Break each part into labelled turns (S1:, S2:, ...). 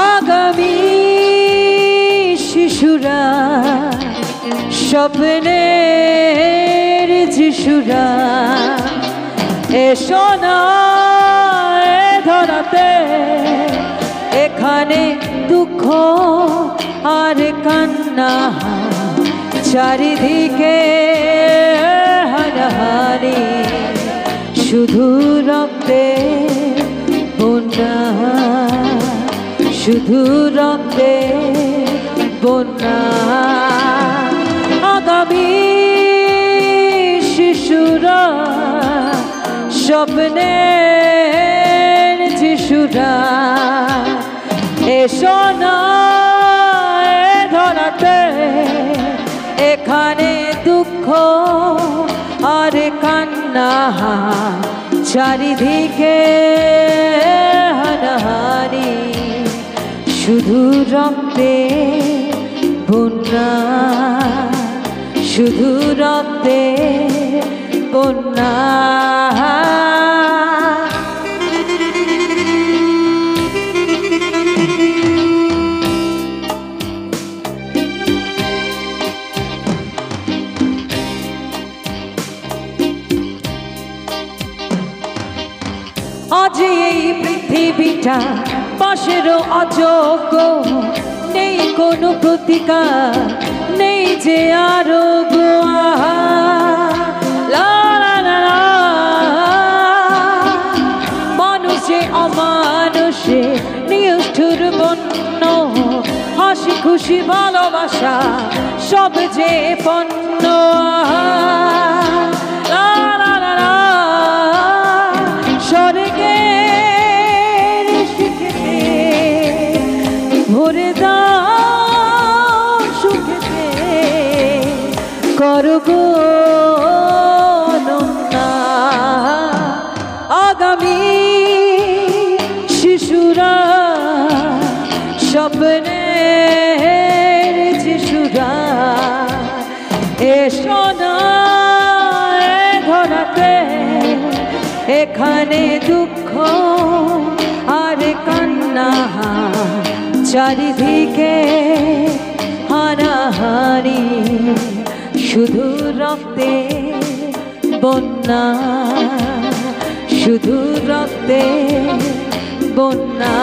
S1: আগামী শিশুরা স্বপ্নের যিশুরা এসো না ধরাতে এখানে দুঃখ আর কান্না চারিদিকে হানাহানি শুধু রক্তে বন্যা শুধু রক্তে বন্যা আগামী শিশুরা স্বপ্নের যিশুরা এসো না ধরাতে এখানে দুঃখ আর কান্না চারিদিকে হানাহানি শুধু রক্তে বন্যা শুধু রক্তে বন্যা আজ এই পৃথিবীটা পাশেরও অযোগ্য নেই কোনো প্রতিকার নেই যে আরোগ্য মানুষে অমানুষে নিষ্ঠুর বন্য হাসি খুশি ভালোবাসা সব যে পণ্য স্বর্গের শিখেতে ভরে দাও সুখেতে করব না আগামী শিশুরা স্বপ্নের যিশুরা এসো না ধরাতে এখানে দুঃখ আর কান্না চারিদিকে হানাহানি শুধু রক্তে বন্যা শুধু রক্তে বন্যা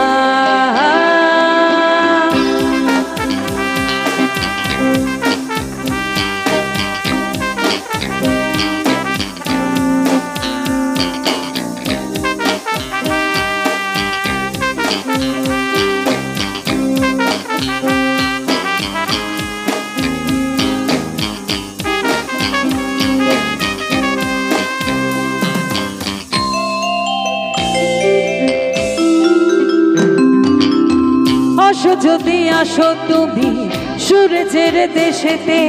S1: যদি আসো তুমি সূর্যের দেশেতে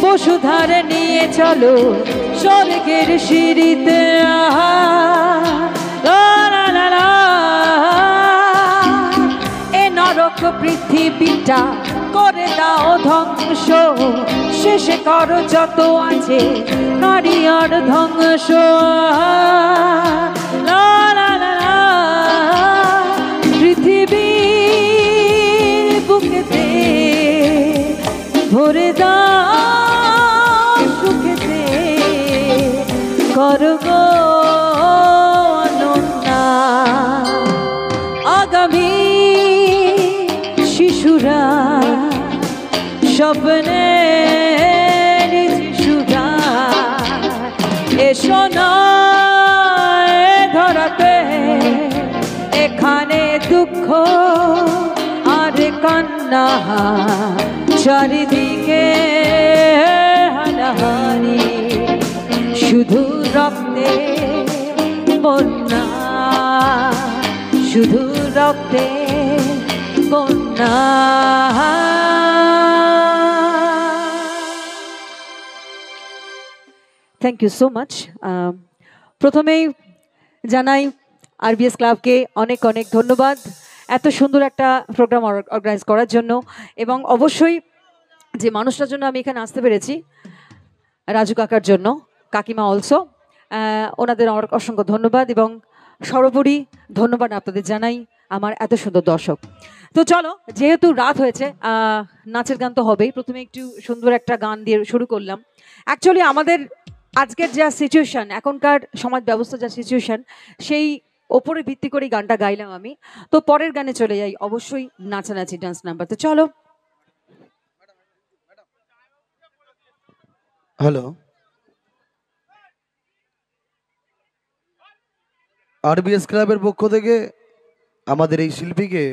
S1: বসুধার নিয়ে চলো স্বর্গের সিঁড়িতে এ নরক পৃথিবীটা করে দাও ধ্বংস শেষে করো যত আছে নারী আর ধ্বংস পৃথিবী স্বর্গ অনন্যা আগামী শিশুরা স্বপ্নে শিশুরা এসো না ধরাতে এখানে দুঃখ আর কান্না চারিদিকে হানাহানি শুধু রক্তে বন্যা শুধু রক্তে বন্যা থ্যাংক ইউ সো মাচ প্রথমেই জানাই আরবিএস ক্লাবকে অনেক অনেক ধন্যবাদ এত সুন্দর একটা প্রোগ্রাম অর্গানাইজ করার জন্য এবং অবশ্যই যে মানুষটার জন্য আমি এখানে আসতে পেরেছি রাজু কাকার জন্য কাকিমা অলসো ওনাদের অসংখ্য ধন্যবাদ এবং সর্বোপরি ধন্যবাদ আপনাদের জানাই আমার এত সুন্দর দর্শক তো চলো যেহেতু রাত হয়েছে নাচের গান তো হবেই প্রথমে একটু সুন্দর একটা গান দিয়ে শুরু করলাম অ্যাকচুয়ালি আমাদের আজকের যা সিচুয়েশন এখনকার সমাজ ব্যবস্থা যা সিচুয়েশন সেই ওপরে ভিত্তি করে গানটা গাইলাম আমি তো পরের গানে চলে যাই অবশ্যই নাচানাচি ডান্স নাম্বার তো চলো
S2: হ্যালো আরবিএস ক্লাবের পক্ষ থেকে আমাদের এই শিল্পীকে